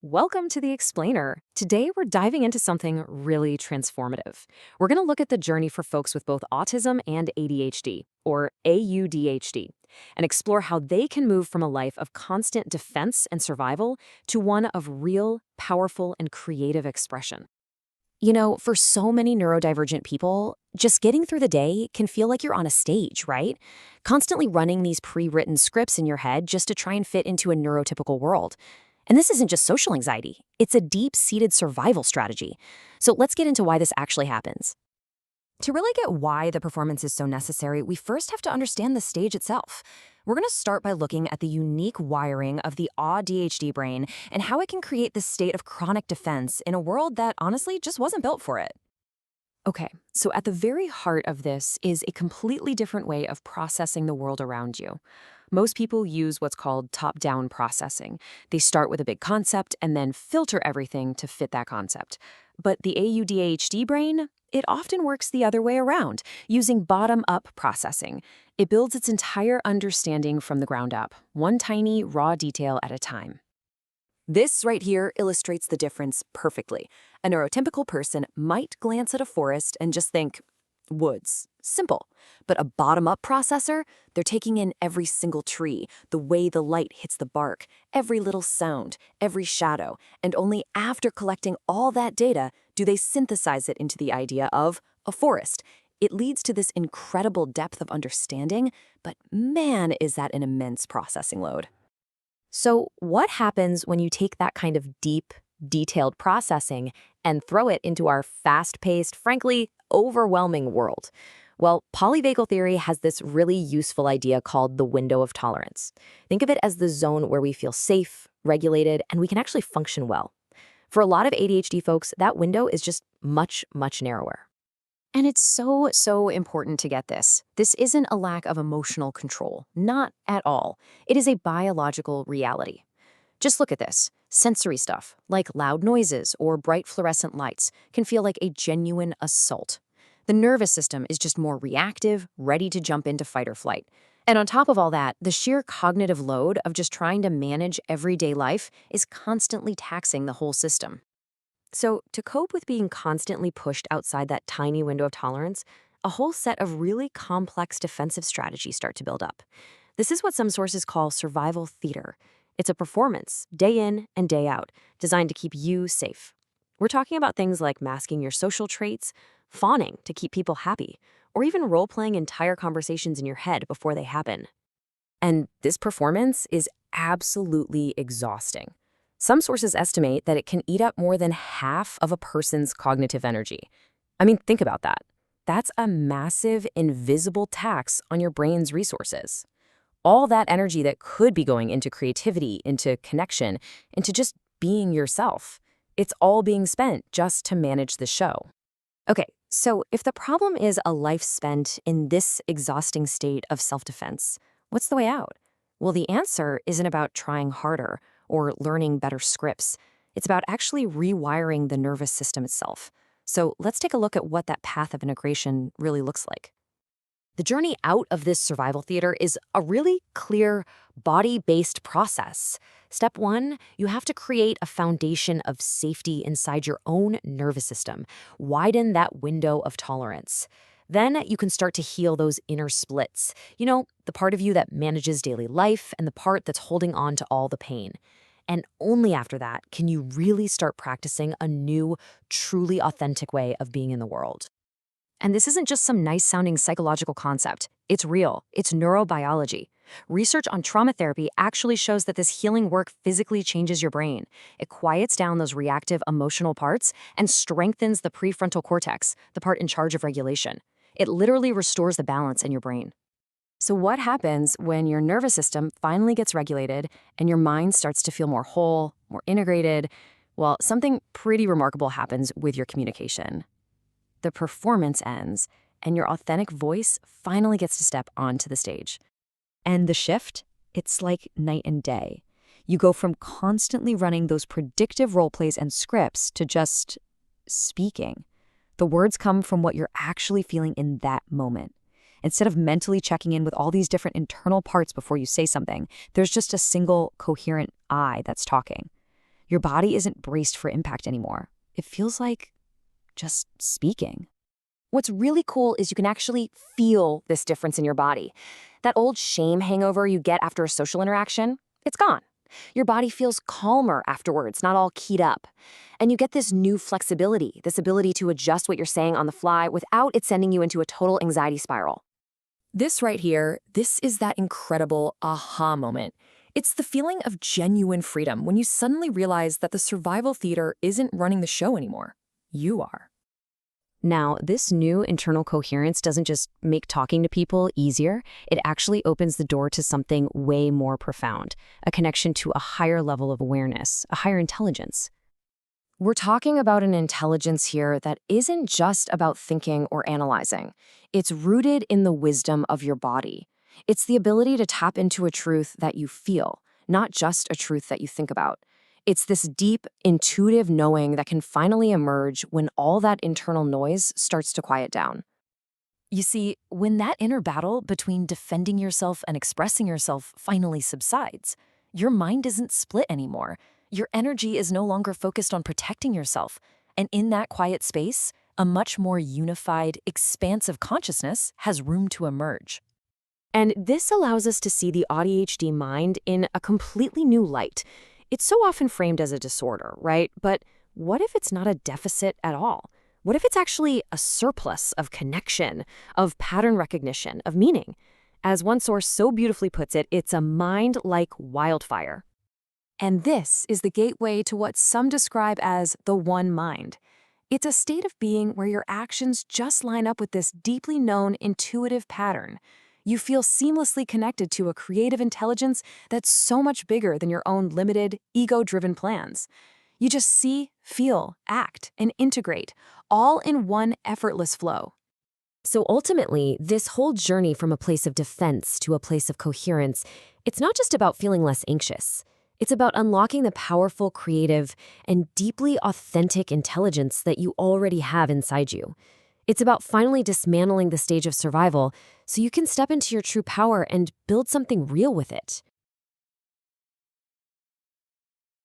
Welcome to the Explainer. Today, we're diving into something really transformative. We're going to look at the journey for folks with both autism and ADHD, or AuDHD, and explore how they can move from a life of constant defense and survival to one of real, powerful, and creative expression. For so many neurodivergent people, just getting through the day can feel like you're on a stage, right? Constantly running these pre-written scripts in your head just to try and fit into a neurotypical world. And this isn't just social anxiety, it's a deep-seated survival strategy. So let's get into why this actually happens. To really get why the performance is so necessary, we first have to understand the stage itself. We're going to start by looking at the unique wiring of the AuDHD brain and how it can create this state of chronic defense in a world that honestly just wasn't built for it. Okay, so at the very heart of this is a completely different way of processing the world around you. Most people use what's called top-down processing. They start with a big concept and then filter everything to fit that concept. But the AuDHD brain, it often works the other way around, using bottom-up processing. It builds its entire understanding from the ground up, one tiny, raw detail at a time. This right here illustrates the difference perfectly. A neurotypical person might glance at a forest and just think, woods, simple. But a bottom-up processor, they're taking in every single tree, the way the light hits the bark, every little sound, every shadow, and only after collecting all that data do they synthesize it into the idea of a forest. It leads to this incredible depth of understanding, but man, is that an immense processing load. So what happens when you take that kind of deep, detailed processing and throw it into our fast-paced, frankly, overwhelming world? Well, polyvagal theory has this really useful idea called the window of tolerance. Think of it as the zone where we feel safe, regulated, and we can actually function well. For a lot of ADHD folks, that window is just much, much narrower. And it's so important to get this. This isn't a lack of emotional control, not at all. It is a biological reality. Just look at this. Sensory stuff, like loud noises or bright fluorescent lights, can feel like a genuine assault. The nervous system is just more reactive, ready to jump into fight or flight. And on top of all that, the sheer cognitive load of just trying to manage everyday life is constantly taxing the whole system. So, to cope with being constantly pushed outside that tiny window of tolerance, a whole set of really complex defensive strategies start to build up. This is what some sources call survival theater. It's a performance, day in and day out, designed to keep you safe. We're talking about things like masking your social traits, fawning to keep people happy, or even role-playing entire conversations in your head before they happen. And this performance is absolutely exhausting. Some sources estimate that it can eat up more than half of a person's cognitive energy. I mean, think about that. That's a massive, invisible tax on your brain's resources. All that energy that could be going into creativity, into connection, into just being yourself. It's all being spent just to manage the show. Okay, so if the problem is a life spent in this exhausting state of self-defense, what's the way out? Well, the answer isn't about trying harder or learning better scripts. It's about actually rewiring the nervous system itself. So let's take a look at what that path of integration really looks like. The journey out of this survival theater is a really clear, body-based process. Step one, you have to create a foundation of safety inside your own nervous system. Widen that window of tolerance. Then you can start to heal those inner splits. The part of you that manages daily life and the part that's holding on to all the pain. And only after that can you really start practicing a new, truly authentic way of being in the world. And this isn't just some nice-sounding psychological concept. It's real. It's neurobiology. Research on trauma therapy actually shows that this healing work physically changes your brain. It quiets down those reactive emotional parts and strengthens the prefrontal cortex, the part in charge of regulation. It literally restores the balance in your brain. So what happens when your nervous system finally gets regulated and your mind starts to feel more whole, more integrated? Well, something pretty remarkable happens with your communication. The performance ends, and your authentic voice finally gets to step onto the stage. And the shift? It's like night and day. You go from constantly running those predictive role plays and scripts to just speaking. The words come from what you're actually feeling in that moment. Instead of mentally checking in with all these different internal parts before you say something, there's just a single coherent I that's talking. Your body isn't braced for impact anymore. It feels like just speaking. What's really cool is you can actually feel this difference in your body. That old shame hangover you get after a social interaction, it's gone. Your body feels calmer afterwards, not all keyed up. And you get this new flexibility, this ability to adjust what you're saying on the fly without it sending you into a total anxiety spiral. This right here, this is that incredible aha moment. It's the feeling of genuine freedom when you suddenly realize that the survival theater isn't running the show anymore. You are. Now, this new internal coherence doesn't just make talking to people easier, it actually opens the door to something way more profound, a connection to a higher level of awareness, a higher intelligence. We're talking about an intelligence here that isn't just about thinking or analyzing. It's rooted in the wisdom of your body. It's the ability to tap into a truth that you feel, not just a truth that you think about. It's this deep, intuitive knowing that can finally emerge when all that internal noise starts to quiet down. You see, when that inner battle between defending yourself and expressing yourself finally subsides, your mind isn't split anymore. Your energy is no longer focused on protecting yourself. And in that quiet space, a much more unified, expansive consciousness has room to emerge. And this allows us to see the AuDHD mind in a completely new light. It's so often framed as a disorder, right? But what if it's not a deficit at all? What if it's actually a surplus of connection, of pattern recognition, of meaning? As one source so beautifully puts it, it's a mind like wildfire. And this is the gateway to what some describe as the one mind. It's a state of being where your actions just line up with this deeply known intuitive pattern. You feel seamlessly connected to a creative intelligence that's so much bigger than your own limited, ego-driven plans. You just see, feel, act, and integrate, all in one effortless flow. So ultimately, this whole journey from a place of defense to a place of coherence, it's not just about feeling less anxious. It's about unlocking the powerful, creative, and deeply authentic intelligence that you already have inside you. It's about finally dismantling the stage of survival so you can step into your true power and build something real with it.